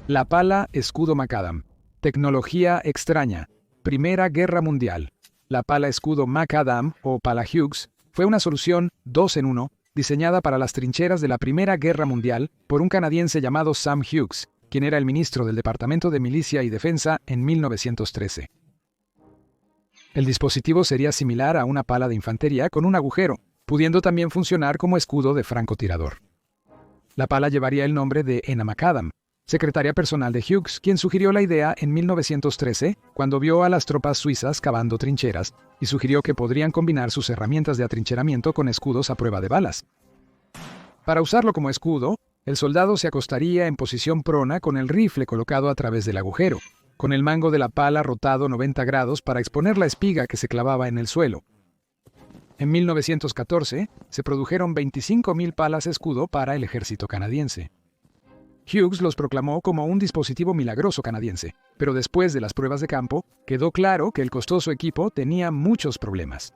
La pala escudo macadam. Tecnología extraña. Primera Guerra Mundial. La pala escudo macadam o pala Hughes fue una solución 2 en 1 diseñada para las trincheras de la Primera Guerra Mundial por un canadiense llamado Sam Hughes, quien era el ministro del Departamento de Milicia y Defensa en 1913. El dispositivo sería similar a una pala de infantería con un agujero, pudiendo también funcionar como escudo de francotirador. La pala llevaría el nombre de Enna Macadam, secretaria personal de Hughes, quien sugirió la idea en 1913 cuando vio a las tropas suizas cavando trincheras y sugirió que podrían combinar sus herramientas de atrincheramiento con escudos a prueba de balas. Para usarlo como escudo, el soldado se acostaría en posición prona con el rifle colocado a través del agujero, con el mango de la pala rotado 90 grados para exponer la espiga que se clavaba en el suelo. En 1914 se produjeron 25.000 palas escudo para el ejército canadiense. Hughes los proclamó como un dispositivo milagroso canadiense, pero después de las pruebas de campo, quedó claro que el costoso equipo tenía muchos problemas.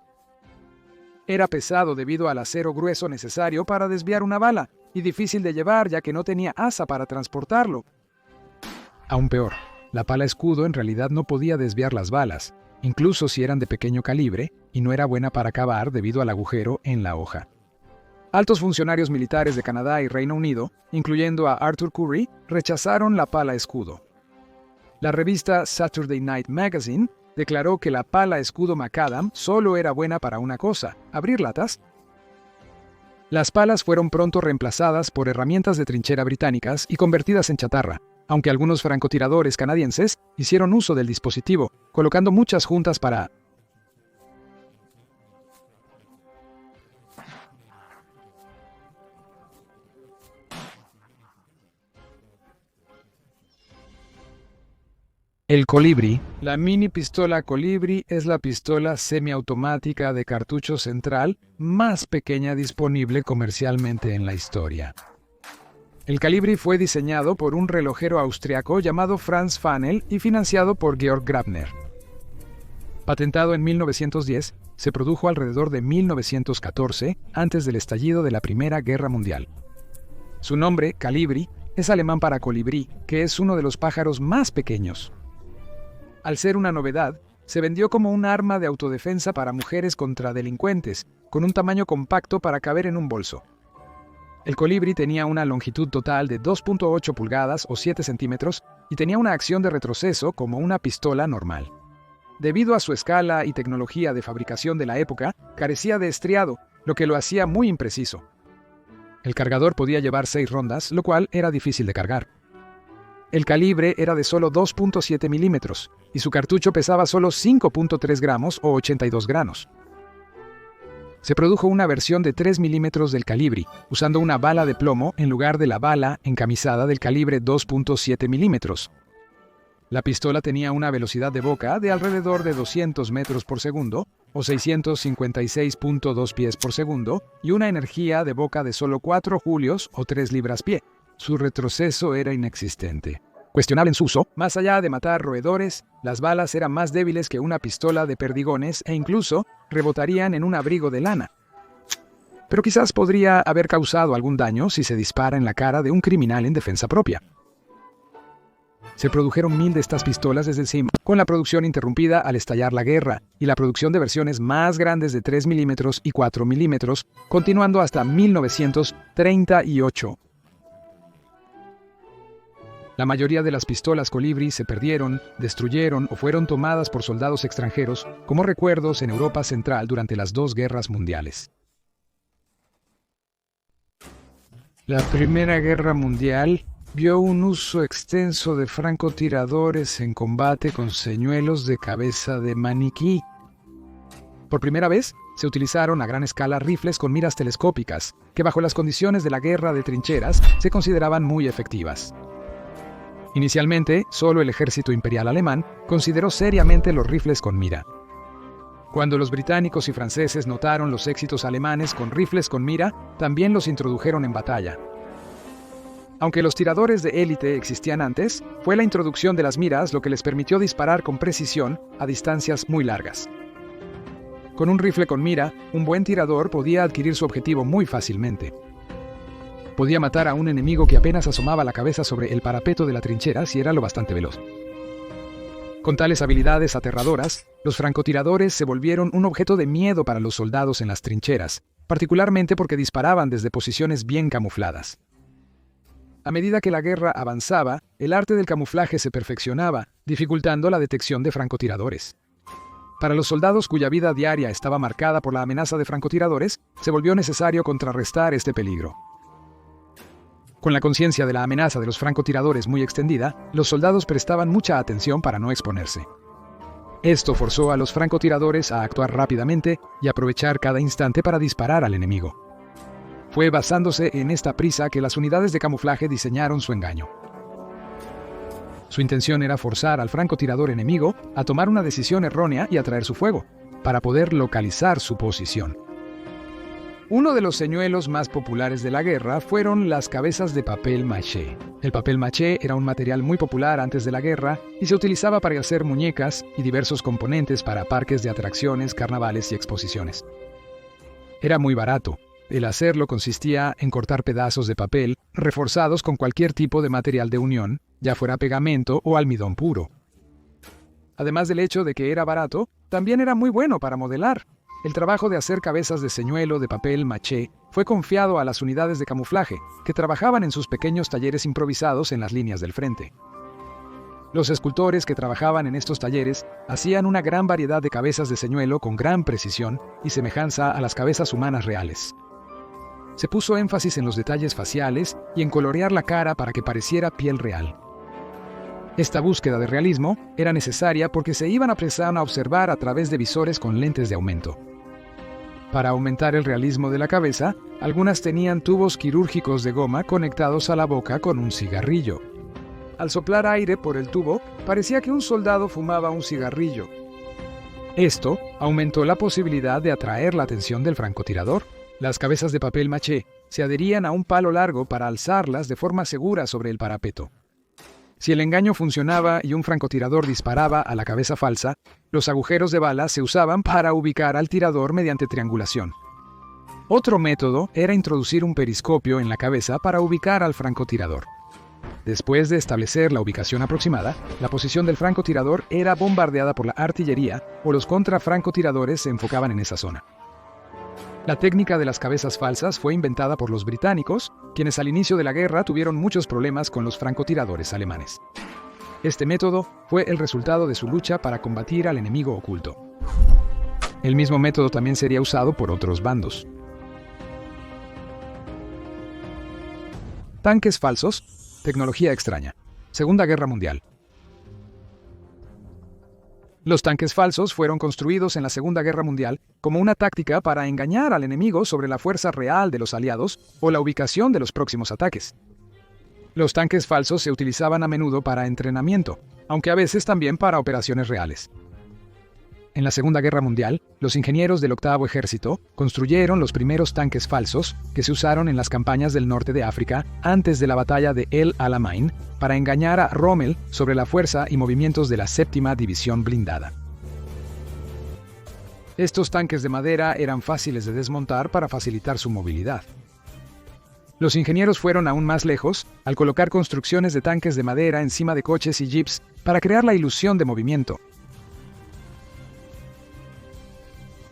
Era pesado debido al acero grueso necesario para desviar una bala, y difícil de llevar ya que no tenía asa para transportarlo. Aún peor, la pala escudo en realidad no podía desviar las balas, incluso si eran de pequeño calibre, y no era buena para cavar debido al agujero en la hoja. Altos funcionarios militares de Canadá y Reino Unido, incluyendo a Arthur Currie, rechazaron la pala escudo. La revista Saturday Night Magazine declaró que la pala escudo macadam solo era buena para una cosa: abrir latas. Las palas fueron pronto reemplazadas por herramientas de trinchera británicas y convertidas en chatarra, aunque algunos francotiradores canadienses hicieron uso del dispositivo, colocando muchas juntas para el colibrí. La mini pistola colibrí es la pistola semiautomática de cartucho central más pequeña disponible comercialmente en la historia. El Colibrí fue diseñado por un relojero austriaco llamado Franz Fanel y financiado por Georg Grabner. Patentado en 1910, se produjo alrededor de 1914, antes del estallido de la Primera Guerra Mundial. Su nombre, Colibrí, es alemán para colibrí, que es uno de los pájaros más pequeños. Al ser una novedad, se vendió como un arma de autodefensa para mujeres contra delincuentes, con un tamaño compacto para caber en un bolso. El colibrí tenía una longitud total de 2.8 pulgadas o 7 centímetros y tenía una acción de retroceso como una pistola normal. Debido a su escala y tecnología de fabricación de la época, carecía de estriado, lo que lo hacía muy impreciso. El cargador podía llevar 6 rondas, lo cual era difícil de cargar. El calibre era de solo 2.7 milímetros y su cartucho pesaba solo 5.3 gramos o 82 granos. Se produjo una versión de 3 milímetros del Colibrí, usando una bala de plomo en lugar de la bala encamisada del calibre 2.7 milímetros. La pistola tenía una velocidad de boca de alrededor de 200 metros por segundo o 656.2 pies por segundo y una energía de boca de solo 4 julios o 3 libras-pie. Su retroceso era inexistente. Cuestionable en su uso, más allá de matar roedores, las balas eran más débiles que una pistola de perdigones e incluso rebotarían en un abrigo de lana. Pero quizás podría haber causado algún daño si se dispara en la cara de un criminal en defensa propia. Se produjeron 1000 de estas pistolas desde siempre, con la producción interrumpida al estallar la guerra, y la producción de versiones más grandes de 3 milímetros y 4 milímetros, continuando hasta 1938. La mayoría de las pistolas colibrí se perdieron, destruyeron o fueron tomadas por soldados extranjeros como recuerdos en Europa Central durante las 2 guerras mundiales. La Primera Guerra Mundial vio un uso extenso de francotiradores en combate con señuelos de cabeza de maniquí. Por primera vez, se utilizaron a gran escala rifles con miras telescópicas, que bajo las condiciones de la guerra de trincheras se consideraban muy efectivas. Inicialmente, solo el ejército imperial alemán consideró seriamente los rifles con mira. Cuando los británicos y franceses notaron los éxitos alemanes con rifles con mira, también los introdujeron en batalla. Aunque los tiradores de élite existían antes, fue la introducción de las miras lo que les permitió disparar con precisión a distancias muy largas. Con un rifle con mira, un buen tirador podía adquirir su objetivo muy fácilmente. Podía matar a un enemigo que apenas asomaba la cabeza sobre el parapeto de la trinchera si era lo bastante veloz. Con tales habilidades aterradoras, los francotiradores se volvieron un objeto de miedo para los soldados en las trincheras, particularmente porque disparaban desde posiciones bien camufladas. A medida que la guerra avanzaba, el arte del camuflaje se perfeccionaba, dificultando la detección de francotiradores. Para los soldados cuya vida diaria estaba marcada por la amenaza de francotiradores, se volvió necesario contrarrestar este peligro. Con la conciencia de la amenaza de los francotiradores muy extendida, los soldados prestaban mucha atención para no exponerse. Esto forzó a los francotiradores a actuar rápidamente y aprovechar cada instante para disparar al enemigo. Fue basándose en esta prisa que las unidades de camuflaje diseñaron su engaño. Su intención era forzar al francotirador enemigo a tomar una decisión errónea y atraer su fuego, para poder localizar su posición. Uno de los señuelos más populares de la guerra fueron las cabezas de papel maché. El papel maché era un material muy popular antes de la guerra y se utilizaba para hacer muñecas y diversos componentes para parques de atracciones, carnavales y exposiciones. Era muy barato. El hacerlo consistía en cortar pedazos de papel reforzados con cualquier tipo de material de unión, ya fuera pegamento o almidón puro. Además del hecho de que era barato, también era muy bueno para modelar. El trabajo de hacer cabezas de señuelo de papel maché fue confiado a las unidades de camuflaje, que trabajaban en sus pequeños talleres improvisados en las líneas del frente. Los escultores que trabajaban en estos talleres hacían una gran variedad de cabezas de señuelo con gran precisión y semejanza a las cabezas humanas reales. Se puso énfasis en los detalles faciales y en colorear la cara para que pareciera piel real. Esta búsqueda de realismo era necesaria porque se iban a prestar a observar a través de visores con lentes de aumento. Para aumentar el realismo de la cabeza, algunas tenían tubos quirúrgicos de goma conectados a la boca con un cigarrillo. Al soplar aire por el tubo, parecía que un soldado fumaba un cigarrillo. Esto aumentó la posibilidad de atraer la atención del francotirador. Las cabezas de papel maché se adherían a un palo largo para alzarlas de forma segura sobre el parapeto. Si el engaño funcionaba y un francotirador disparaba a la cabeza falsa, los agujeros de bala se usaban para ubicar al tirador mediante triangulación. Otro método era introducir un periscopio en la cabeza para ubicar al francotirador. Después de establecer la ubicación aproximada, la posición del francotirador era bombardeada por la artillería o los contrafrancotiradores se enfocaban en esa zona. La técnica de las cabezas falsas fue inventada por los británicos, quienes al inicio de la guerra tuvieron muchos problemas con los francotiradores alemanes. Este método fue el resultado de su lucha para combatir al enemigo oculto. El mismo método también sería usado por otros bandos. Tanques falsos, tecnología extraña. Segunda Guerra Mundial. Los tanques falsos fueron construidos en la Segunda Guerra Mundial como una táctica para engañar al enemigo sobre la fuerza real de los aliados o la ubicación de los próximos ataques. Los tanques falsos se utilizaban a menudo para entrenamiento, aunque a veces también para operaciones reales. En la Segunda Guerra Mundial, los ingenieros del Octavo Ejército construyeron los primeros tanques falsos que se usaron en las campañas del norte de África antes de la batalla de El Alamein para engañar a Rommel sobre la fuerza y movimientos de la Séptima División Blindada. Estos tanques de madera eran fáciles de desmontar para facilitar su movilidad. Los ingenieros fueron aún más lejos al colocar construcciones de tanques de madera encima de coches y jeeps para crear la ilusión de movimiento.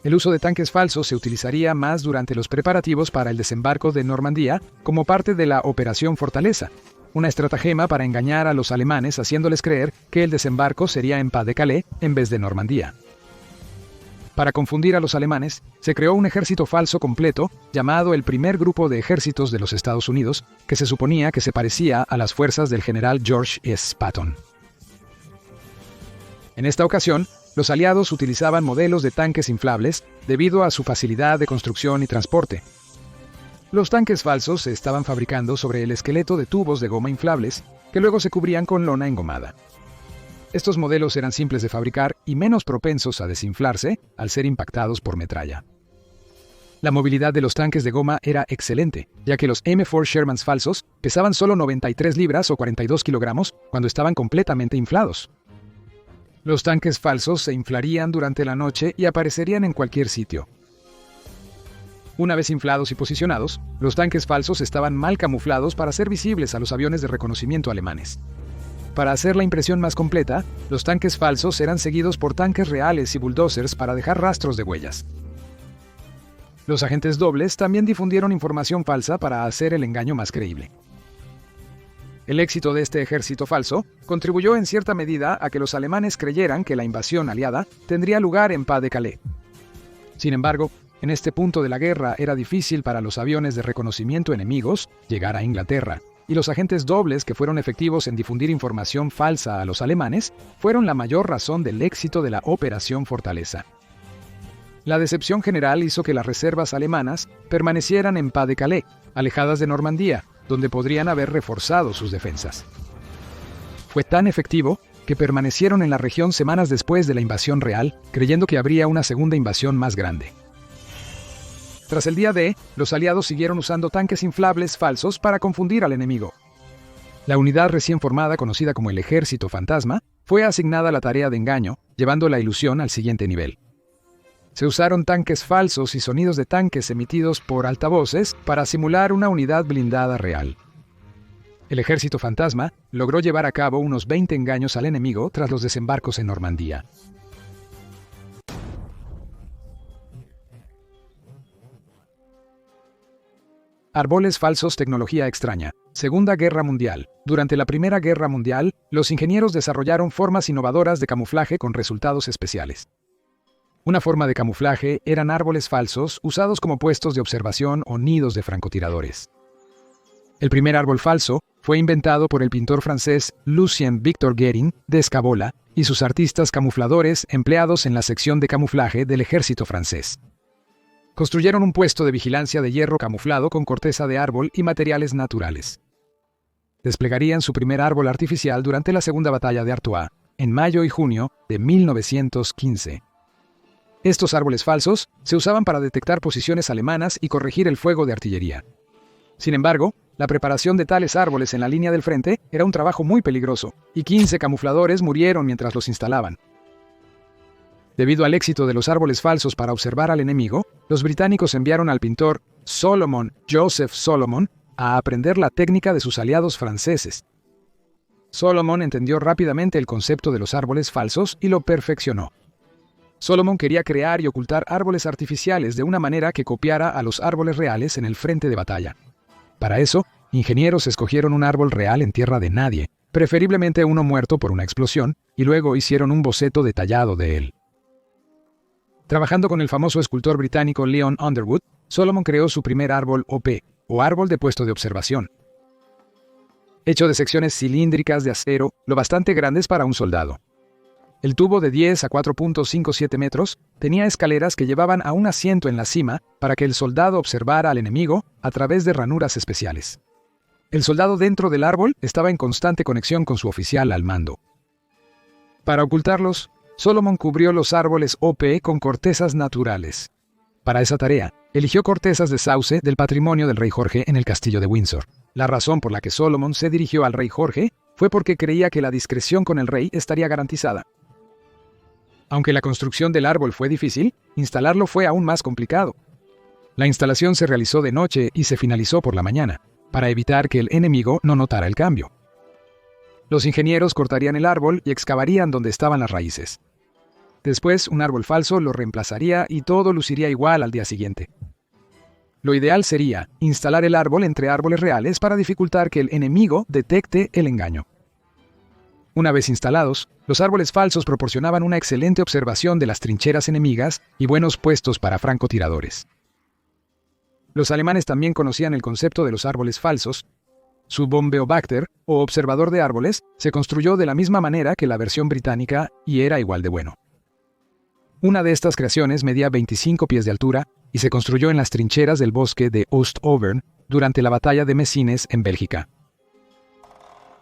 El uso de tanques falsos se utilizaría más durante los preparativos para el desembarco de Normandía como parte de la Operación Fortaleza, una estratagema para engañar a los alemanes haciéndoles creer que el desembarco sería en Pas-de-Calais en vez de Normandía. Para confundir a los alemanes, se creó un ejército falso completo llamado el Primer Grupo de Ejércitos de los Estados Unidos, que se suponía que se parecía a las fuerzas del general George S. Patton. En esta ocasión, los aliados utilizaban modelos de tanques inflables debido a su facilidad de construcción y transporte. Los tanques falsos se estaban fabricando sobre el esqueleto de tubos de goma inflables que luego se cubrían con lona engomada. Estos modelos eran simples de fabricar y menos propensos a desinflarse al ser impactados por metralla. La movilidad de los tanques de goma era excelente, ya que los M4 Shermans falsos pesaban solo 93 libras o 42 kilogramos cuando estaban completamente inflados. Los tanques falsos se inflarían durante la noche y aparecerían en cualquier sitio. Una vez inflados y posicionados, los tanques falsos estaban mal camuflados para ser visibles a los aviones de reconocimiento alemanes. Para hacer la impresión más completa, los tanques falsos eran seguidos por tanques reales y bulldozers para dejar rastros de huellas. Los agentes dobles también difundieron información falsa para hacer el engaño más creíble. El éxito de este ejército falso contribuyó en cierta medida a que los alemanes creyeran que la invasión aliada tendría lugar en Pas-de-Calais. Sin embargo, en este punto de la guerra era difícil para los aviones de reconocimiento enemigos llegar a Inglaterra, y los agentes dobles que fueron efectivos en difundir información falsa a los alemanes fueron la mayor razón del éxito de la Operación Fortaleza. La decepción general hizo que las reservas alemanas permanecieran en Pas-de-Calais, alejadas de Normandía, donde podrían haber reforzado sus defensas. Fue tan efectivo que permanecieron en la región semanas después de la invasión real, creyendo que habría una segunda invasión más grande. Tras el día D, los aliados siguieron usando tanques inflables falsos para confundir al enemigo. La unidad recién formada, conocida como el Ejército Fantasma, fue asignada a la tarea de engaño, llevando la ilusión al siguiente nivel. Se usaron tanques falsos y sonidos de tanques emitidos por altavoces para simular una unidad blindada real. El Ejército Fantasma logró llevar a cabo unos 20 engaños al enemigo tras los desembarcos en Normandía. Árboles falsos, tecnología extraña. Segunda Guerra Mundial. Durante la Primera Guerra Mundial, los ingenieros desarrollaron formas innovadoras de camuflaje con resultados especiales. Una forma de camuflaje eran árboles falsos usados como puestos de observación o nidos de francotiradores. El primer árbol falso fue inventado por el pintor francés Lucien Victor Guérin de Escabola y sus artistas camufladores empleados en la sección de camuflaje del ejército francés. Construyeron un puesto de vigilancia de hierro camuflado con corteza de árbol y materiales naturales. Desplegarían su primer árbol artificial durante la Segunda Batalla de Artois, en mayo y junio de 1915. Estos árboles falsos se usaban para detectar posiciones alemanas y corregir el fuego de artillería. Sin embargo, la preparación de tales árboles en la línea del frente era un trabajo muy peligroso, y 15 camufladores murieron mientras los instalaban. Debido al éxito de los árboles falsos para observar al enemigo, los británicos enviaron al pintor Joseph Solomon a aprender la técnica de sus aliados franceses. Solomon entendió rápidamente el concepto de los árboles falsos y lo perfeccionó. Solomon quería crear y ocultar árboles artificiales de una manera que copiara a los árboles reales en el frente de batalla. Para eso, ingenieros escogieron un árbol real en tierra de nadie, preferiblemente uno muerto por una explosión, y luego hicieron un boceto detallado de él. Trabajando con el famoso escultor británico Leon Underwood, Solomon creó su primer árbol OP, o árbol de puesto de observación. Hecho de secciones cilíndricas de acero, lo bastante grandes para un soldado. El tubo de 10 a 4.57 metros tenía escaleras que llevaban a un asiento en la cima para que el soldado observara al enemigo a través de ranuras especiales. El soldado dentro del árbol estaba en constante conexión con su oficial al mando. Para ocultarlos, Solomon cubrió los árboles OP con cortezas naturales. Para esa tarea, eligió cortezas de sauce del patrimonio del rey Jorge en el castillo de Windsor. La razón por la que Solomon se dirigió al rey Jorge fue porque creía que la discreción con el rey estaría garantizada. Aunque la construcción del árbol fue difícil, instalarlo fue aún más complicado. La instalación se realizó de noche y se finalizó por la mañana, para evitar que el enemigo no notara el cambio. Los ingenieros cortarían el árbol y excavarían donde estaban las raíces. Después, un árbol falso lo reemplazaría y todo luciría igual al día siguiente. Lo ideal sería instalar el árbol entre árboles reales para dificultar que el enemigo detecte el engaño. Una vez instalados, los árboles falsos proporcionaban una excelente observación de las trincheras enemigas y buenos puestos para francotiradores. Los alemanes también conocían el concepto de los árboles falsos. Su Bombeobachter, o observador de árboles, se construyó de la misma manera que la versión británica y era igual de bueno. Una de estas creaciones medía 25 pies de altura y se construyó en las trincheras del bosque de Oost-Overn durante la batalla de Messines en Bélgica.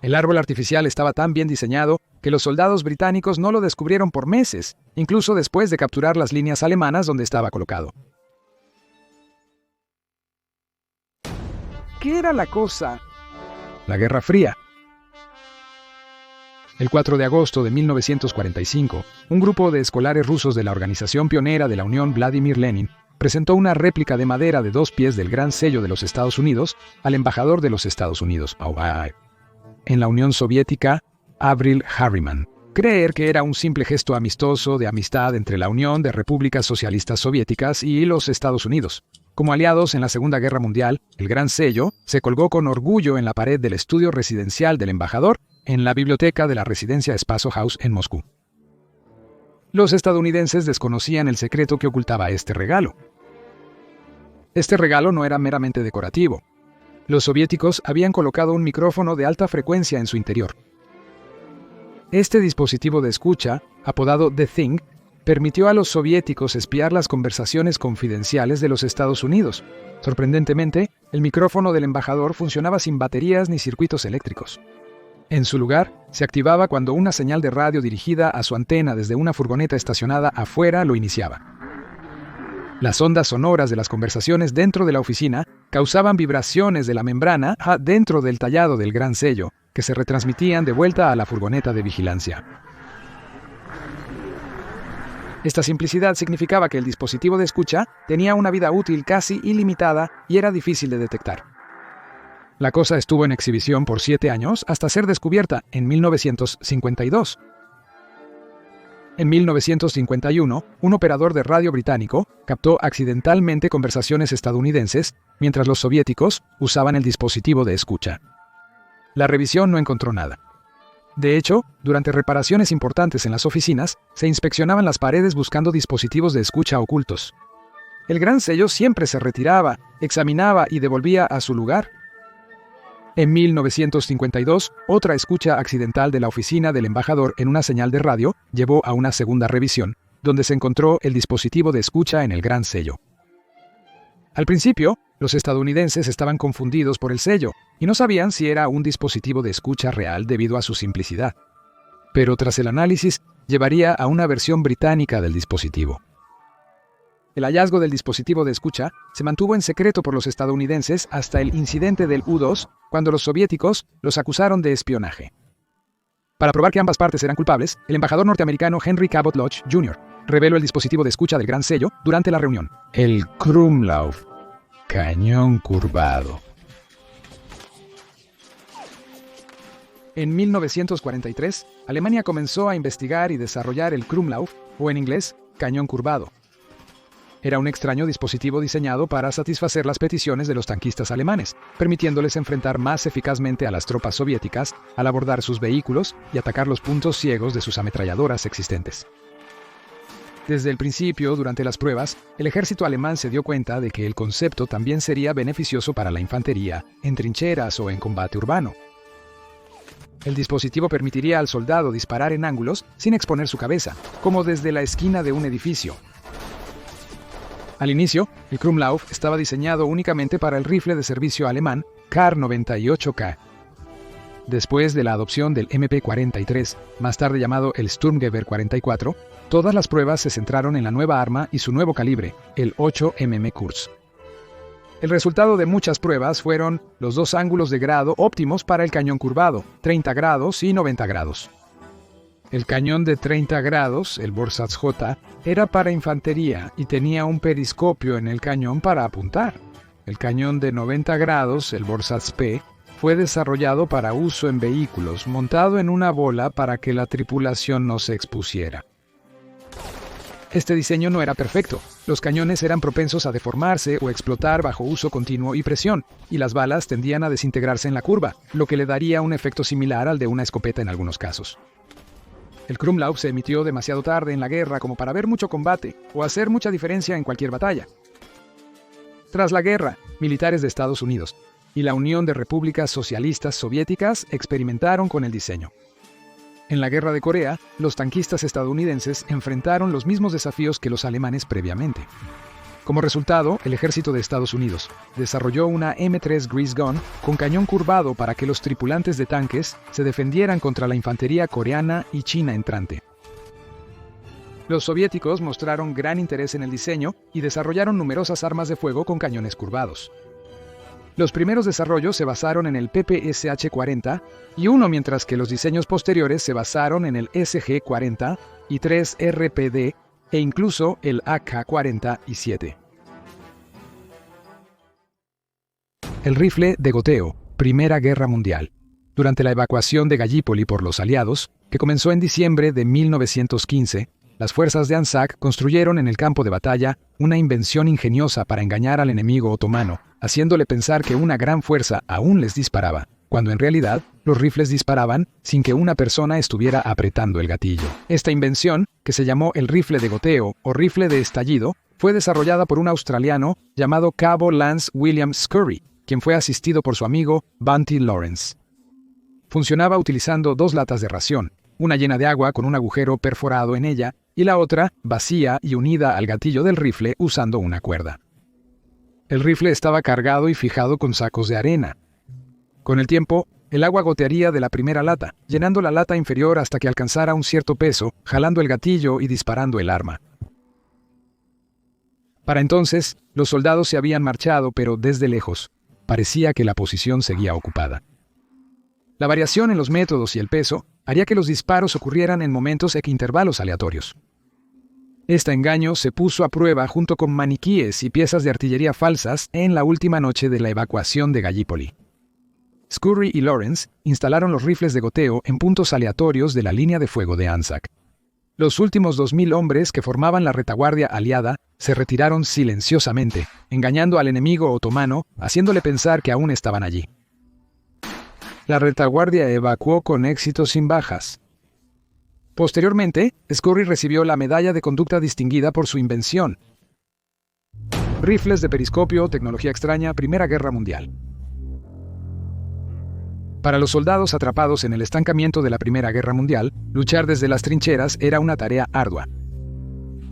El árbol artificial estaba tan bien diseñado que los soldados británicos no lo descubrieron por meses, incluso después de capturar las líneas alemanas donde estaba colocado. ¿Qué era la cosa? La Guerra Fría. El 4 de agosto de 1945, un grupo de escolares rusos de la organización pionera de la Unión Vladimir Lenin presentó una réplica de madera de 2 pies del Gran Sello de los Estados Unidos al embajador de los Estados Unidos en la Unión Soviética, Avril Harriman. Creer que era un simple gesto amistoso de amistad entre la Unión de Repúblicas Socialistas Soviéticas y los Estados Unidos. Como aliados en la Segunda Guerra Mundial, el Gran Sello se colgó con orgullo en la pared del estudio residencial del embajador en la biblioteca de la residencia Spaso House en Moscú. Los estadounidenses desconocían el secreto que ocultaba este regalo. Este regalo no era meramente decorativo. Los soviéticos habían colocado un micrófono de alta frecuencia en su interior. Este dispositivo de escucha, apodado The Thing, permitió a los soviéticos espiar las conversaciones confidenciales de los Estados Unidos. Sorprendentemente, el micrófono del embajador funcionaba sin baterías ni circuitos eléctricos. En su lugar, se activaba cuando una señal de radio dirigida a su antena desde una furgoneta estacionada afuera lo iniciaba. Las ondas sonoras de las conversaciones dentro de la oficina causaban vibraciones de la membrana dentro del tallado del Gran Sello, que se retransmitían de vuelta a la furgoneta de vigilancia. Esta simplicidad significaba que el dispositivo de escucha tenía una vida útil casi ilimitada y era difícil de detectar. La cosa estuvo en exhibición por 7 años hasta ser descubierta en 1952. En 1951, un operador de radio británico captó accidentalmente conversaciones estadounidenses mientras los soviéticos usaban el dispositivo de escucha. La revisión no encontró nada. De hecho, durante reparaciones importantes en las oficinas, se inspeccionaban las paredes buscando dispositivos de escucha ocultos. El Gran Sello siempre se retiraba, examinaba y devolvía a su lugar. En 1952, otra escucha accidental de la oficina del embajador en una señal de radio llevó a una segunda revisión, donde se encontró el dispositivo de escucha en el Gran Sello. Al principio, los estadounidenses estaban confundidos por el sello y no sabían si era un dispositivo de escucha real debido a su simplicidad. Pero tras el análisis, llevaría a una versión británica del dispositivo. El hallazgo del dispositivo de escucha se mantuvo en secreto por los estadounidenses hasta el incidente del U-2, cuando los soviéticos los acusaron de espionaje. Para probar que ambas partes eran culpables, el embajador norteamericano Henry Cabot Lodge, Jr. reveló el dispositivo de escucha del Gran Sello durante la reunión. El Krumlov, cañón curvado. En 1943, Alemania comenzó a investigar y desarrollar el Krumlov, o en inglés, cañón curvado. Era un extraño dispositivo diseñado para satisfacer las peticiones de los tanquistas alemanes, permitiéndoles enfrentar más eficazmente a las tropas soviéticas al abordar sus vehículos y atacar los puntos ciegos de sus ametralladoras existentes. Desde el principio, durante las pruebas, el ejército alemán se dio cuenta de que el concepto también sería beneficioso para la infantería, en trincheras o en combate urbano. El dispositivo permitiría al soldado disparar en ángulos sin exponer su cabeza, como desde la esquina de un edificio. Al inicio, el Krumlov estaba diseñado únicamente para el rifle de servicio alemán Kar-98K. Después de la adopción del MP-43, más tarde llamado el Sturmgewehr 44, todas las pruebas se centraron en la nueva arma y su nuevo calibre, el 8 mm Kurz. El resultado de muchas pruebas fueron los 2 ángulos de grado óptimos para el cañón curvado, 30 grados y 90 grados. El cañón de 30 grados, el Borsatz J, era para infantería y tenía un periscopio en el cañón para apuntar. El cañón de 90 grados, el Borsatz P, fue desarrollado para uso en vehículos, montado en una bola para que la tripulación no se expusiera. Este diseño no era perfecto. Los cañones eran propensos a deformarse o explotar bajo uso continuo y presión, y las balas tendían a desintegrarse en la curva, lo que le daría un efecto similar al de una escopeta en algunos casos. El Krumlov se emitió demasiado tarde en la guerra como para ver mucho combate o hacer mucha diferencia en cualquier batalla. Tras la guerra, militares de Estados Unidos y la Unión de Repúblicas Socialistas Soviéticas experimentaron con el diseño. En la Guerra de Corea, los tanquistas estadounidenses enfrentaron los mismos desafíos que los alemanes previamente. Como resultado, el ejército de Estados Unidos desarrolló una M3 Grease Gun con cañón curvado para que los tripulantes de tanques se defendieran contra la infantería coreana y china entrante. Los soviéticos mostraron gran interés en el diseño y desarrollaron numerosas armas de fuego con cañones curvados. Los primeros desarrollos se basaron en el PPSH-40 y uno, mientras que los diseños posteriores se basaron en el SG-40 y 3 RPD e incluso el AK-47. El rifle de goteo, Primera Guerra Mundial. Durante la evacuación de Gallipoli por los aliados, que comenzó en diciembre de 1915, las fuerzas de Anzac construyeron en el campo de batalla una invención ingeniosa para engañar al enemigo otomano, haciéndole pensar que una gran fuerza aún les disparaba, cuando en realidad los rifles disparaban sin que una persona estuviera apretando el gatillo. Esta invención, que se llamó el rifle de goteo o rifle de estallido, fue desarrollada por un australiano llamado Cabo Lance William Scurry, quien fue asistido por su amigo Bunty Lawrence. Funcionaba utilizando 2 latas de ración, una llena de agua con un agujero perforado en ella y la otra vacía y unida al gatillo del rifle usando una cuerda. El rifle estaba cargado y fijado con sacos de arena. Con el tiempo, el agua gotearía de la primera lata, llenando la lata inferior hasta que alcanzara un cierto peso, jalando el gatillo y disparando el arma. Para entonces, los soldados se habían marchado, pero desde lejos, parecía que la posición seguía ocupada. La variación en los métodos y el peso haría que los disparos ocurrieran en momentos e intervalos aleatorios. Este engaño se puso a prueba junto con maniquíes y piezas de artillería falsas en la última noche de la evacuación de Gallipoli. Scurry y Lawrence instalaron los rifles de goteo en puntos aleatorios de la línea de fuego de Anzac. Los últimos 2.000 hombres que formaban la retaguardia aliada se retiraron silenciosamente, engañando al enemigo otomano, haciéndole pensar que aún estaban allí. La retaguardia evacuó con éxito sin bajas. Posteriormente, Scurry recibió la Medalla de Conducta Distinguida por su invención. Rifles de periscopio, tecnología extraña, Primera Guerra Mundial. Para los soldados atrapados en el estancamiento de la Primera Guerra Mundial, luchar desde las trincheras era una tarea ardua.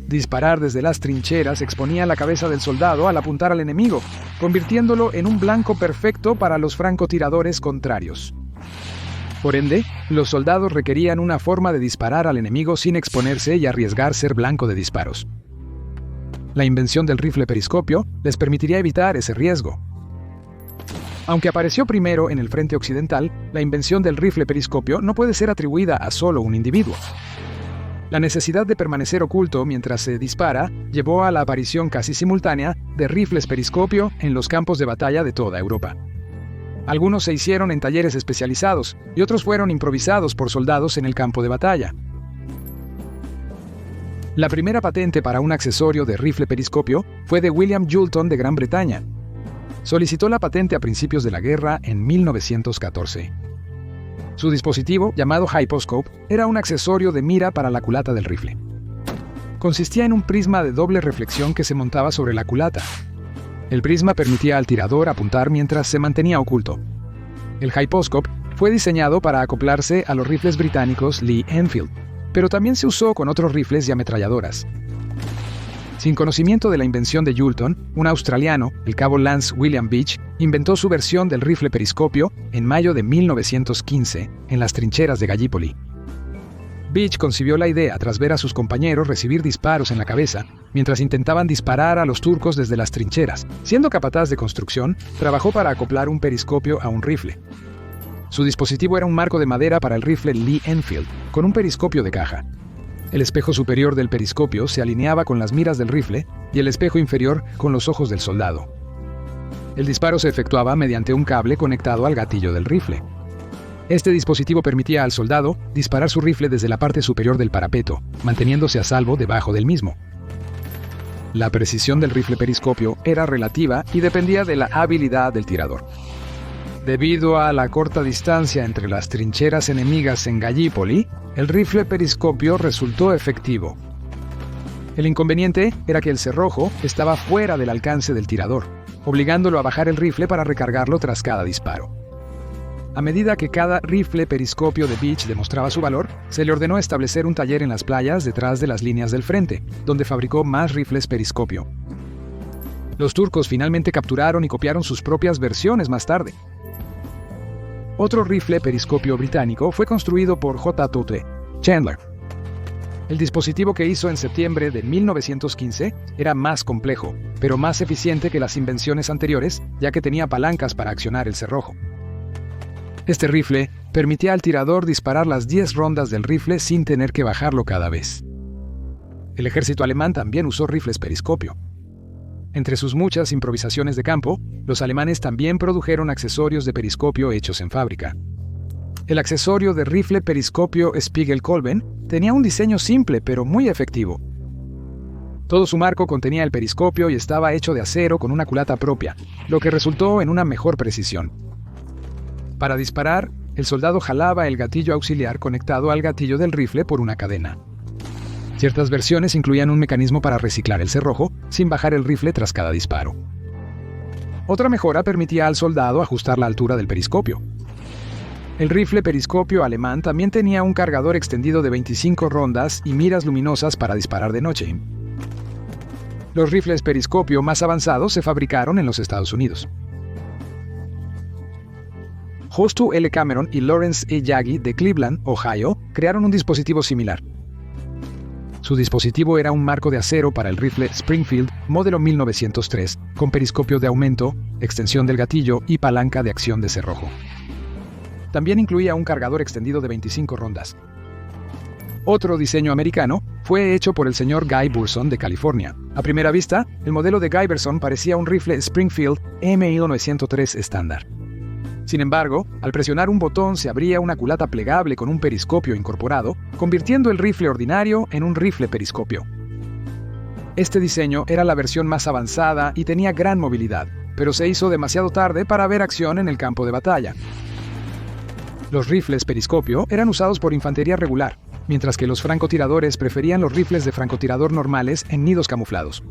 Disparar desde las trincheras exponía la cabeza del soldado al apuntar al enemigo, convirtiéndolo en un blanco perfecto para los francotiradores contrarios. Por ende, los soldados requerían una forma de disparar al enemigo sin exponerse y arriesgar ser blanco de disparos. La invención del rifle periscopio les permitiría evitar ese riesgo. Aunque apareció primero en el frente occidental, la invención del rifle periscopio no puede ser atribuida a solo un individuo. La necesidad de permanecer oculto mientras se dispara llevó a la aparición casi simultánea de rifles periscopio en los campos de batalla de toda Europa. Algunos se hicieron en talleres especializados y otros fueron improvisados por soldados en el campo de batalla. La primera patente para un accesorio de rifle periscopio fue de William Joulton de Gran Bretaña. Solicitó la patente a principios de la guerra en 1914. Su dispositivo, llamado Hyposcope, era un accesorio de mira para la culata del rifle. Consistía en un prisma de doble reflexión que se montaba sobre la culata. El prisma permitía al tirador apuntar mientras se mantenía oculto. El Hyposcope fue diseñado para acoplarse a los rifles británicos Lee Enfield, pero también se usó con otros rifles y ametralladoras. Sin conocimiento de la invención de Joulton, un australiano, el cabo Lance William Beach, inventó su versión del rifle periscopio en mayo de 1915 en las trincheras de Gallipoli. Beach concibió la idea tras ver a sus compañeros recibir disparos en la cabeza mientras intentaban disparar a los turcos desde las trincheras. Siendo capataz de construcción, trabajó para acoplar un periscopio a un rifle. Su dispositivo era un marco de madera para el rifle Lee Enfield, con un periscopio de caja. El espejo superior del periscopio se alineaba con las miras del rifle y el espejo inferior con los ojos del soldado. El disparo se efectuaba mediante un cable conectado al gatillo del rifle. Este dispositivo permitía al soldado disparar su rifle desde la parte superior del parapeto, manteniéndose a salvo debajo del mismo. La precisión del rifle periscopio era relativa y dependía de la habilidad del tirador. Debido a la corta distancia entre las trincheras enemigas en Gallipoli, el rifle periscopio resultó efectivo. El inconveniente era que el cerrojo estaba fuera del alcance del tirador, obligándolo a bajar el rifle para recargarlo tras cada disparo. A medida que cada rifle periscopio de Beach demostraba su valor, se le ordenó establecer un taller en las playas detrás de las líneas del frente, donde fabricó más rifles periscopio. Los turcos finalmente capturaron y copiaron sus propias versiones más tarde. Otro rifle periscopio británico fue construido por J.T. Chandler. El dispositivo que hizo en septiembre de 1915 era más complejo, pero más eficiente que las invenciones anteriores, ya que tenía palancas para accionar el cerrojo. Este rifle permitía al tirador disparar las 10 rondas del rifle sin tener que bajarlo cada vez. El ejército alemán también usó rifles periscopio. Entre sus muchas improvisaciones de campo, los alemanes también produjeron accesorios de periscopio hechos en fábrica. El accesorio de rifle periscopio Spiegelkolben tenía un diseño simple pero muy efectivo. Todo su marco contenía el periscopio y estaba hecho de acero con una culata propia, lo que resultó en una mejor precisión. Para disparar, el soldado jalaba el gatillo auxiliar conectado al gatillo del rifle por una cadena. Ciertas versiones incluían un mecanismo para reciclar el cerrojo sin bajar el rifle tras cada disparo. Otra mejora permitía al soldado ajustar la altura del periscopio. El rifle periscopio alemán también tenía un cargador extendido de 25 rondas y miras luminosas para disparar de noche. Los rifles periscopio más avanzados se fabricaron en los Estados Unidos. Hostu L. Cameron y Lawrence E. Yagi de Cleveland, Ohio, crearon un dispositivo similar. Su dispositivo era un marco de acero para el rifle Springfield modelo 1903, con periscopio de aumento, extensión del gatillo y palanca de acción de cerrojo. También incluía un cargador extendido de 25 rondas. Otro diseño americano fue hecho por el señor Guy Burson de California. A primera vista, el modelo de Guy Burson parecía un rifle Springfield M1903 estándar. Sin embargo, al presionar un botón se abría una culata plegable con un periscopio incorporado, convirtiendo el rifle ordinario en un rifle periscopio. Este diseño era la versión más avanzada y tenía gran movilidad, pero se hizo demasiado tarde para ver acción en el campo de batalla. Los rifles periscopio eran usados por infantería regular, mientras que los francotiradores preferían los rifles de francotirador normales en nidos camuflados.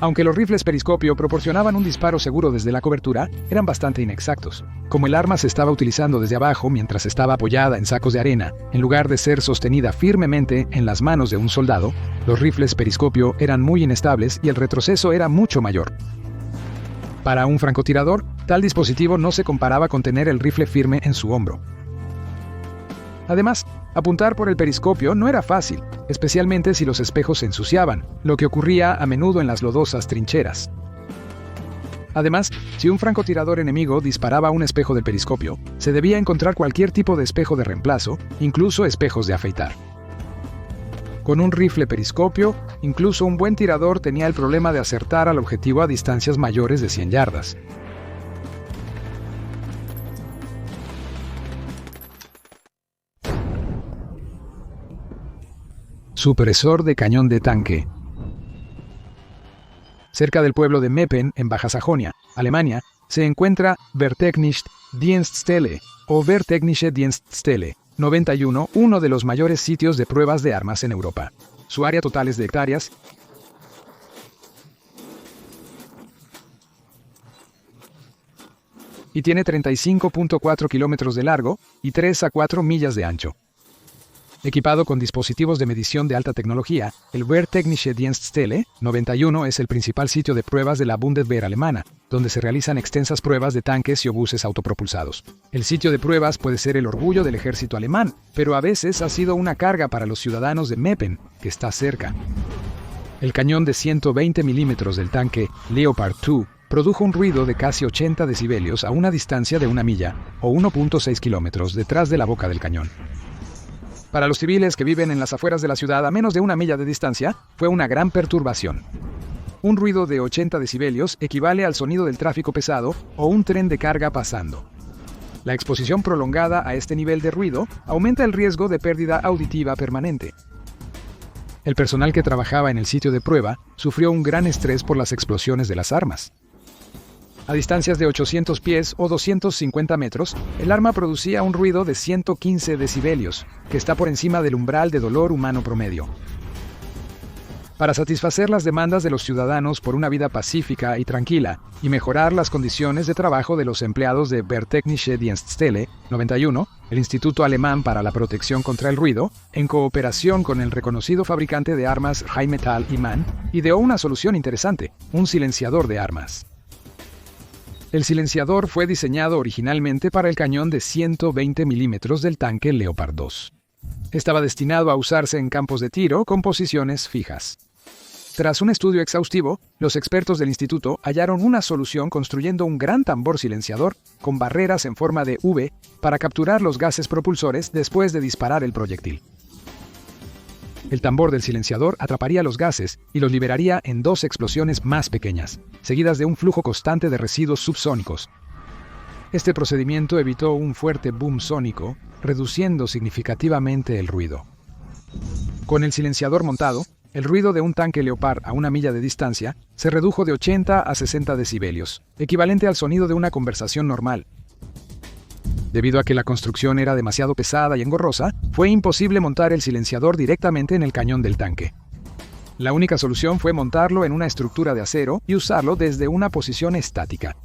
Aunque los rifles periscopio proporcionaban un disparo seguro desde la cobertura, eran bastante inexactos. Como el arma se estaba utilizando desde abajo mientras estaba apoyada en sacos de arena, en lugar de ser sostenida firmemente en las manos de un soldado, los rifles periscopio eran muy inestables y el retroceso era mucho mayor. Para un francotirador, tal dispositivo no se comparaba con tener el rifle firme en su hombro. Además, apuntar por el periscopio no era fácil, especialmente si los espejos se ensuciaban, lo que ocurría a menudo en las lodosas trincheras. Además, si un francotirador enemigo disparaba un espejo del periscopio, se debía encontrar cualquier tipo de espejo de reemplazo, incluso espejos de afeitar. Con un rifle periscopio, incluso un buen tirador tenía el problema de acertar al objetivo a distancias mayores de 100 yardas. Supresor de cañón de tanque. Cerca del pueblo de Meppen, en Baja Sajonia, Alemania, se encuentra Wehrtechnische Dienststelle o Wehrtechnische Dienststelle 91, uno de los mayores sitios de pruebas de armas en Europa. Su área total es de hectáreas y tiene 35.4 kilómetros de largo y 3 a 4 millas de ancho. Equipado con dispositivos de medición de alta tecnología, el Wehrtechnische Dienststelle 91 es el principal sitio de pruebas de la Bundeswehr alemana, donde se realizan extensas pruebas de tanques y obuses autopropulsados. El sitio de pruebas puede ser el orgullo del ejército alemán, pero a veces ha sido una carga para los ciudadanos de Meppen, que está cerca. El cañón de 120 milímetros del tanque Leopard 2 produjo un ruido de casi 80 decibelios a una distancia de 1 milla, o 1.6 kilómetros, detrás de la boca del cañón. Para los civiles que viven en las afueras de la ciudad a menos de 1 milla de distancia, fue una gran perturbación. Un ruido de 80 decibelios equivale al sonido del tráfico pesado o un tren de carga pasando. La exposición prolongada a este nivel de ruido aumenta el riesgo de pérdida auditiva permanente. El personal que trabajaba en el sitio de prueba sufrió un gran estrés por las explosiones de las armas. A distancias de 800 pies o 250 metros, el arma producía un ruido de 115 decibelios, que está por encima del umbral de dolor humano promedio. Para satisfacer las demandas de los ciudadanos por una vida pacífica y tranquila y mejorar las condiciones de trabajo de los empleados de Wehrtechnische Dienststelle 91, el Instituto Alemán para la Protección contra el Ruido, en cooperación con el reconocido fabricante de armas Rheinmetall y Mann, ideó una solución interesante: un silenciador de armas. El silenciador fue diseñado originalmente para el cañón de 120 milímetros del tanque Leopard 2. Estaba destinado a usarse en campos de tiro con posiciones fijas. Tras un estudio exhaustivo, los expertos del instituto hallaron una solución construyendo un gran tambor silenciador con barreras en forma de V para capturar los gases propulsores después de disparar el proyectil. El tambor del silenciador atraparía los gases y los liberaría en 2 explosiones más pequeñas, seguidas de un flujo constante de residuos subsónicos. Este procedimiento evitó un fuerte boom sónico, reduciendo significativamente el ruido. Con el silenciador montado, el ruido de un tanque Leopard a 1 milla de distancia se redujo de 80 a 60 decibelios, equivalente al sonido de una conversación normal. Debido a que la construcción era demasiado pesada y engorrosa, fue imposible montar el silenciador directamente en el cañón del tanque. La única solución fue montarlo en una estructura de acero y usarlo desde una posición estática.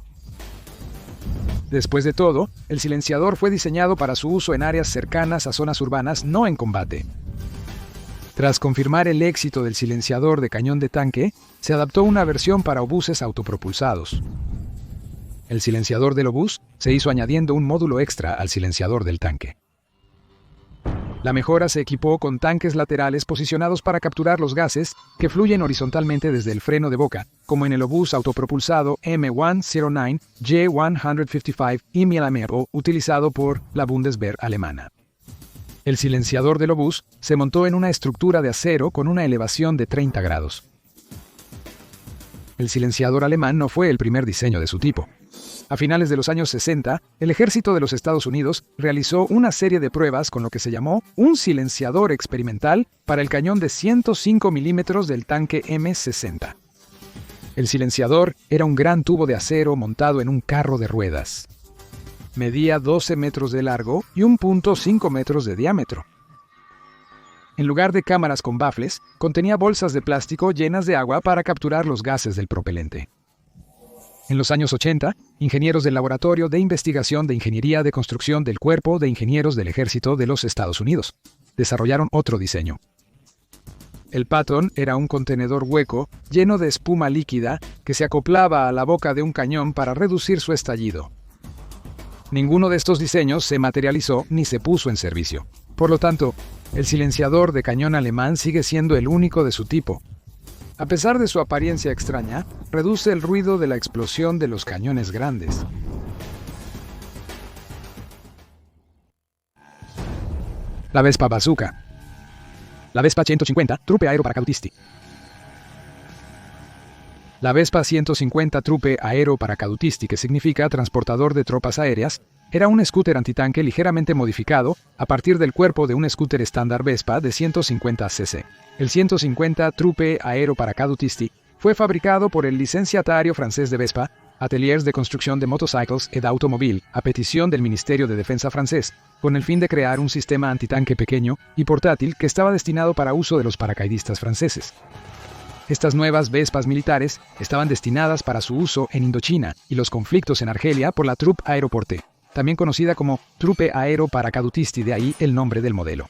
Después de todo, el silenciador fue diseñado para su uso en áreas cercanas a zonas urbanas, no en combate. Tras confirmar el éxito del silenciador de cañón de tanque, se adaptó una versión para obuses autopropulsados. El silenciador del obús se hizo añadiendo un módulo extra al silenciador del tanque. La mejora se equipó con tanques laterales posicionados para capturar los gases que fluyen horizontalmente desde el freno de boca, como en el obús autopropulsado M109 J155 IMLMO utilizado por la Bundeswehr alemana. El silenciador del obús se montó en una estructura de acero con una elevación de 30 grados. El silenciador alemán no fue el primer diseño de su tipo. A finales de los años 60, el ejército de los Estados Unidos realizó una serie de pruebas con lo que se llamó un silenciador experimental para el cañón de 105 milímetros del tanque M60. El silenciador era un gran tubo de acero montado en un carro de ruedas. Medía 12 metros de largo y 1.5 metros de diámetro. En lugar de cámaras con bafles, contenía bolsas de plástico llenas de agua para capturar los gases del propelente. En los años 80, ingenieros del Laboratorio de Investigación de Ingeniería de Construcción del Cuerpo de Ingenieros del Ejército de los Estados Unidos desarrollaron otro diseño. El Patton era un contenedor hueco lleno de espuma líquida que se acoplaba a la boca de un cañón para reducir su estallido. Ninguno de estos diseños se materializó ni se puso en servicio. Por lo tanto, el silenciador de cañón alemán sigue siendo el único de su tipo. A pesar de su apariencia extraña, reduce el ruido de la explosión de los cañones grandes. La Vespa Bazooka. La Vespa 150 Truppe Aero Paracadutisti. La Vespa 150 Truppe Aero Paracadutisti, que significa transportador de tropas aéreas, era un scooter antitanque ligeramente modificado a partir del cuerpo de un scooter estándar Vespa de 150 cc. El 150 Truppe Aero Paracadutisti fue fabricado por el licenciatario francés de Vespa, Ateliers de Construcción de Motorcycles et d'Automobile, a petición del Ministerio de Defensa francés, con el fin de crear un sistema antitanque pequeño y portátil que estaba destinado para uso de los paracaidistas franceses. Estas nuevas Vespas militares estaban destinadas para su uso en Indochina y los conflictos en Argelia por la Troupe Aéroportée, también conocida como Truppe Aero Paracadutisti, de ahí el nombre del modelo.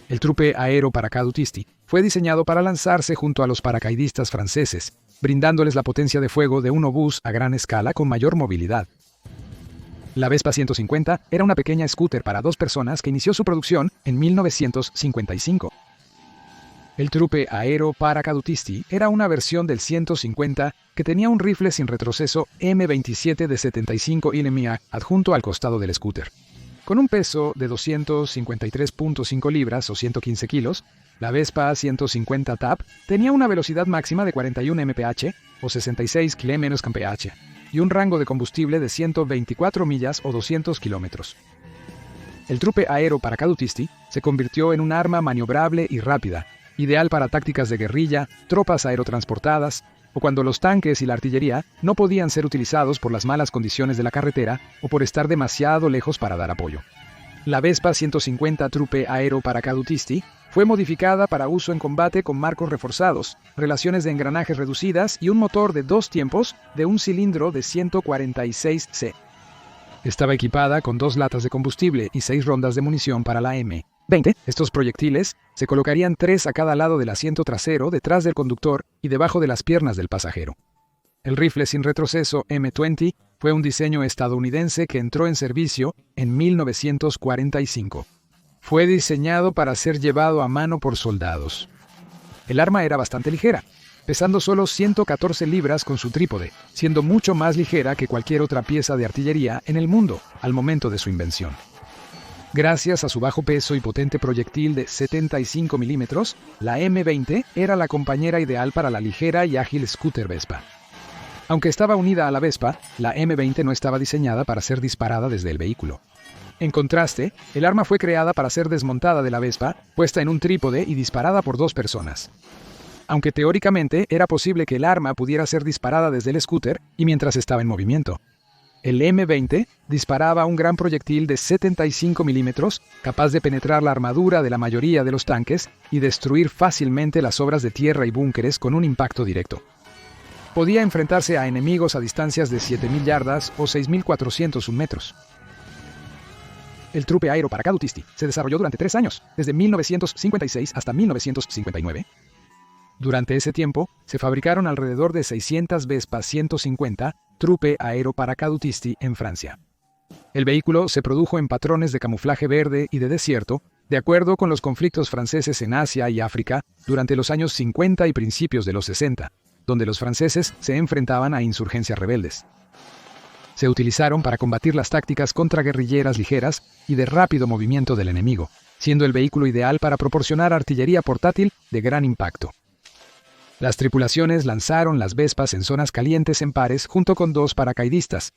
El Truppe Aero Paracadutisti fue diseñado para lanzarse junto a los paracaidistas franceses, brindándoles la potencia de fuego de un obús a gran escala con mayor movilidad. La Vespa 150 era una pequeña scooter para 2 personas que inició su producción en 1955. El Truppe Aero Paracadutisti era una versión del 150 que tenía un rifle sin retroceso M27 de 75 mm adjunto al costado del scooter. Con un peso de 253.5 libras o 115 kilos, la Vespa 150 TAP tenía una velocidad máxima de 41 mph o 66 km/h y un rango de combustible de 124 millas o 200 kilómetros. El Truppe Aero Paracadutisti se convirtió en un arma maniobrable y rápida, ideal para tácticas de guerrilla, tropas aerotransportadas, o cuando los tanques y la artillería no podían ser utilizados por las malas condiciones de la carretera o por estar demasiado lejos para dar apoyo. La Vespa 150 Truppe Aero Paracadutisti fue modificada para uso en combate con marcos reforzados, relaciones de engranajes reducidas y un motor de 2 tiempos de un cilindro de 146 c. Estaba equipada con 2 latas de combustible y 6 rondas de munición para la M20. Estos proyectiles se colocarían 3 a cada lado del asiento trasero, detrás del conductor y debajo de las piernas del pasajero. El rifle sin retroceso M20 fue un diseño estadounidense que entró en servicio en 1945. Fue diseñado para ser llevado a mano por soldados. El arma era bastante ligera, pesando solo 114 libras con su trípode, siendo mucho más ligera que cualquier otra pieza de artillería en el mundo al momento de su invención. Gracias a su bajo peso y potente proyectil de 75 milímetros, la M20 era la compañera ideal para la ligera y ágil scooter Vespa. Aunque estaba unida a la Vespa, la M20 no estaba diseñada para ser disparada desde el vehículo. En contraste, el arma fue creada para ser desmontada de la Vespa, puesta en un trípode y disparada por 2 personas. Aunque teóricamente era posible que el arma pudiera ser disparada desde el scooter y mientras estaba en movimiento. El M20 disparaba un gran proyectil de 75 milímetros, capaz de penetrar la armadura de la mayoría de los tanques y destruir fácilmente las obras de tierra y búnkeres con un impacto directo. Podía enfrentarse a enemigos a distancias de 7.000 yardas o 6.401 metros. El Truppe Aero Paracadutisti se desarrolló durante 3 años, desde 1956 hasta 1959. Durante ese tiempo, se fabricaron alrededor de 600 Vespa 150 Truppe Aero Paracadutisti en Francia. El vehículo se produjo en patrones de camuflaje verde y de desierto, de acuerdo con los conflictos franceses en Asia y África durante los años 50 y principios de los 60, donde los franceses se enfrentaban a insurgencias rebeldes. Se utilizaron para combatir las tácticas contraguerrilleras ligeras y de rápido movimiento del enemigo, siendo el vehículo ideal para proporcionar artillería portátil de gran impacto. Las tripulaciones lanzaron las Vespas en zonas calientes en pares junto con 2 paracaidistas.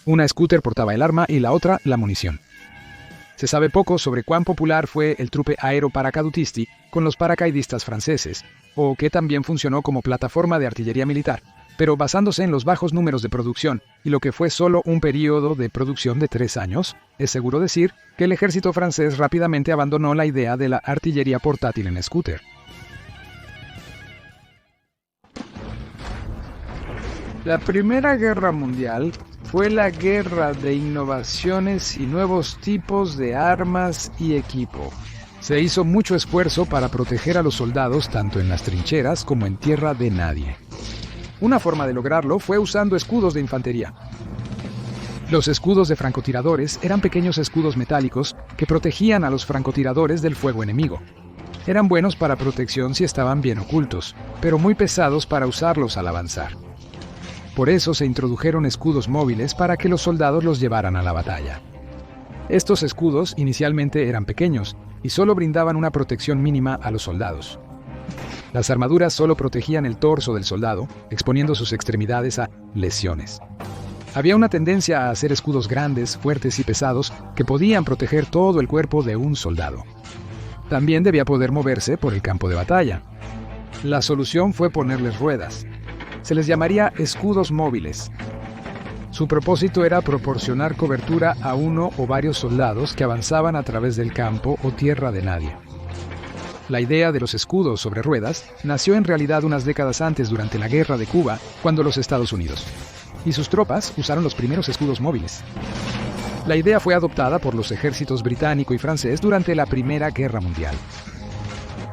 Una scooter portaba el arma y la otra la munición. Se sabe poco sobre cuán popular fue el Truppe Aero Paracadutisti con los paracaidistas franceses, o que también funcionó como plataforma de artillería militar, pero basándose en los bajos números de producción y lo que fue solo un periodo de producción de 3 años, es seguro decir que el ejército francés rápidamente abandonó la idea de la artillería portátil en scooter. La Primera Guerra Mundial fue la guerra de innovaciones y nuevos tipos de armas y equipo. Se hizo mucho esfuerzo para proteger a los soldados tanto en las trincheras como en tierra de nadie. Una forma de lograrlo fue usando escudos de infantería. Los escudos de francotiradores eran pequeños escudos metálicos que protegían a los francotiradores del fuego enemigo. Eran buenos para protección si estaban bien ocultos, pero muy pesados para usarlos al avanzar. Por eso se introdujeron escudos móviles para que los soldados los llevaran a la batalla. Estos escudos inicialmente eran pequeños y solo brindaban una protección mínima a los soldados. Las armaduras solo protegían el torso del soldado, exponiendo sus extremidades a lesiones. Había una tendencia a hacer escudos grandes, fuertes y pesados que podían proteger todo el cuerpo de un soldado. También debía poder moverse por el campo de batalla. La solución fue ponerles ruedas. Se les llamaría escudos móviles. Su propósito era proporcionar cobertura a uno o varios soldados que avanzaban a través del campo o tierra de nadie. La idea de los escudos sobre ruedas nació en realidad unas décadas antes durante la Guerra de Cuba, cuando los Estados Unidos y sus tropas usaron los primeros escudos móviles. La idea fue adoptada por los ejércitos británico y francés durante la Primera Guerra Mundial.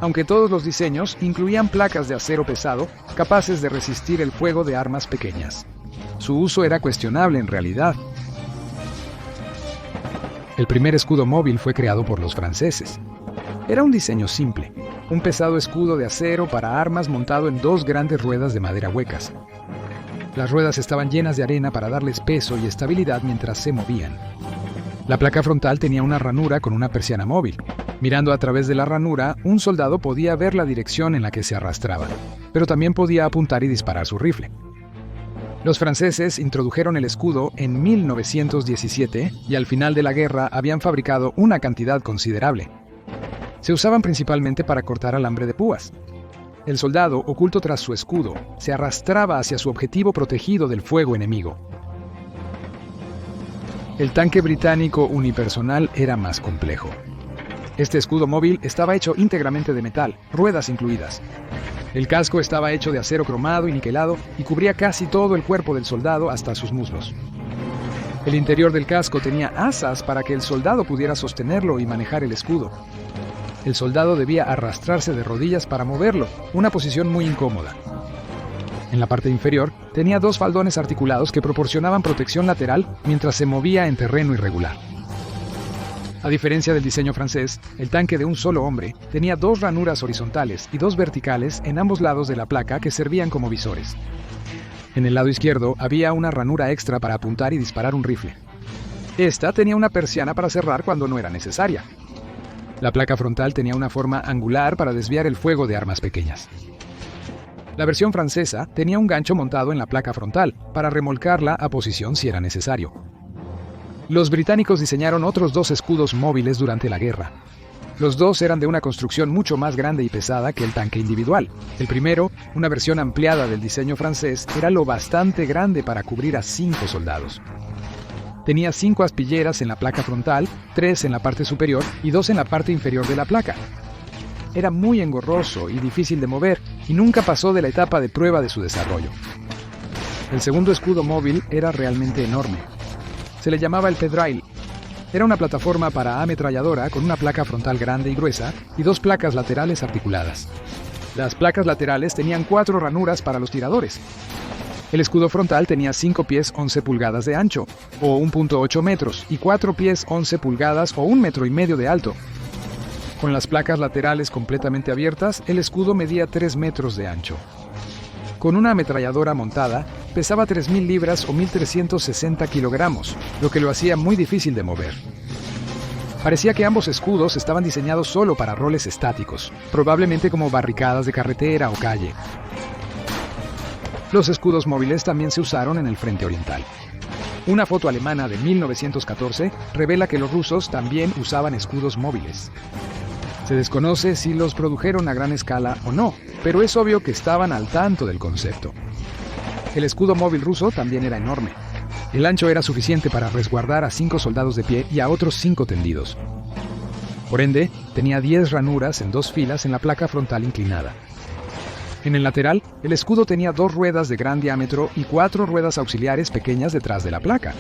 Aunque todos los diseños incluían placas de acero pesado capaces de resistir el fuego de armas pequeñas. Su uso era cuestionable en realidad. El primer escudo móvil fue creado por los franceses. Era un diseño simple, un pesado escudo de acero para armas montado en 2 grandes ruedas de madera huecas. Las ruedas estaban llenas de arena para darles peso y estabilidad mientras se movían. La placa frontal tenía una ranura con una persiana móvil. Mirando a través de la ranura, un soldado podía ver la dirección en la que se arrastraba, pero también podía apuntar y disparar su rifle. Los franceses introdujeron el escudo en 1917 y al final de la guerra habían fabricado una cantidad considerable. Se usaban principalmente para cortar alambre de púas. El soldado, oculto tras su escudo, se arrastraba hacia su objetivo protegido del fuego enemigo. El tanque británico unipersonal era más complejo. Este escudo móvil estaba hecho íntegramente de metal, ruedas incluidas. El casco estaba hecho de acero cromado y niquelado y cubría casi todo el cuerpo del soldado hasta sus muslos. El interior del casco tenía asas para que el soldado pudiera sostenerlo y manejar el escudo. El soldado debía arrastrarse de rodillas para moverlo, una posición muy incómoda. En la parte inferior tenía 2 faldones articulados que proporcionaban protección lateral mientras se movía en terreno irregular. A diferencia del diseño francés, el tanque de un solo hombre tenía 2 ranuras horizontales y 2 verticales en ambos lados de la placa que servían como visores. En el lado izquierdo había una ranura extra para apuntar y disparar un rifle. Esta tenía una persiana para cerrar cuando no era necesaria. La placa frontal tenía una forma angular para desviar el fuego de armas pequeñas. La versión francesa tenía un gancho montado en la placa frontal para remolcarla a posición si era necesario. Los británicos diseñaron otros 2 escudos móviles durante la guerra. Los dos eran de una construcción mucho más grande y pesada que el tanque individual. El primero, una versión ampliada del diseño francés, era lo bastante grande para cubrir a 5 soldados. Tenía 5 aspilleras en la placa frontal, 3 en la parte superior y 2 en la parte inferior de la placa. Era muy engorroso y difícil de mover y nunca pasó de la etapa de prueba de su desarrollo. El segundo escudo móvil era realmente enorme. Se le llamaba el Pedrail. Era una plataforma para ametralladora con una placa frontal grande y gruesa y 2 placas laterales articuladas. Las placas laterales tenían 4 ranuras para los tiradores. El escudo frontal tenía 5 pies 11 pulgadas de ancho, o 1.8 metros, y 4 pies 11 pulgadas o 1,5 metros de alto. Con las placas laterales completamente abiertas, el escudo medía 3 metros de ancho. Con una ametralladora montada, pesaba 3.000 libras o 1.360 kilogramos, lo que lo hacía muy difícil de mover. Parecía que ambos escudos estaban diseñados solo para roles estáticos, probablemente como barricadas de carretera o calle. Los escudos móviles también se usaron en el frente oriental. Una foto alemana de 1914 revela que los rusos también usaban escudos móviles. Se desconoce si los produjeron a gran escala o no, pero es obvio que estaban al tanto del concepto. El escudo móvil ruso también era enorme. El ancho era suficiente para resguardar a 5 soldados de pie y a otros 5 tendidos. Por ende, tenía 10 ranuras en 2 filas en la placa frontal inclinada. En el lateral, el escudo tenía 2 ruedas de gran diámetro y 4 ruedas auxiliares pequeñas detrás de la placa.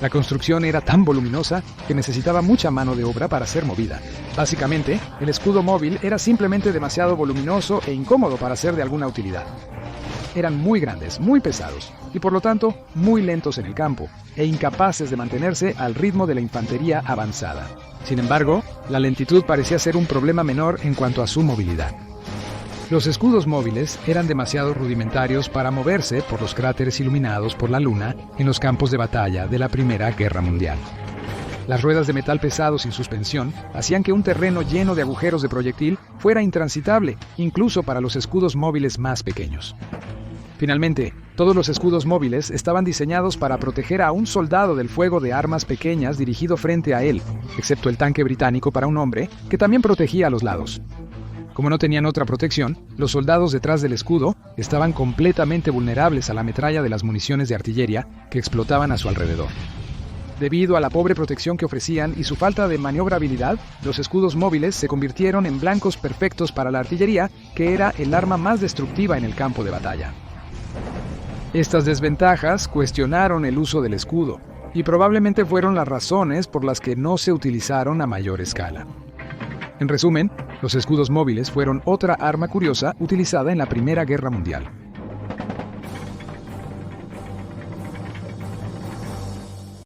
La construcción era tan voluminosa que necesitaba mucha mano de obra para ser movida. Básicamente, el escudo móvil era simplemente demasiado voluminoso e incómodo para ser de alguna utilidad. Eran muy grandes, muy pesados, y por lo tanto, muy lentos en el campo, e incapaces de mantenerse al ritmo de la infantería avanzada. Sin embargo, la lentitud parecía ser un problema menor en cuanto a su movilidad. Los escudos móviles eran demasiado rudimentarios para moverse por los cráteres iluminados por la luna en los campos de batalla de la Primera Guerra Mundial. Las ruedas de metal pesado sin suspensión hacían que un terreno lleno de agujeros de proyectil fuera intransitable, incluso para los escudos móviles más pequeños. Finalmente, todos los escudos móviles estaban diseñados para proteger a un soldado del fuego de armas pequeñas dirigido frente a él, excepto el tanque británico para un hombre, que también protegía a los lados. Como no tenían otra protección, los soldados detrás del escudo estaban completamente vulnerables a la metralla de las municiones de artillería que explotaban a su alrededor. Debido a la pobre protección que ofrecían y su falta de maniobrabilidad, los escudos móviles se convirtieron en blancos perfectos para la artillería, que era el arma más destructiva en el campo de batalla. Estas desventajas cuestionaron el uso del escudo, y probablemente fueron las razones por las que no se utilizaron a mayor escala. En resumen, los escudos móviles fueron otra arma curiosa utilizada en la Primera Guerra Mundial.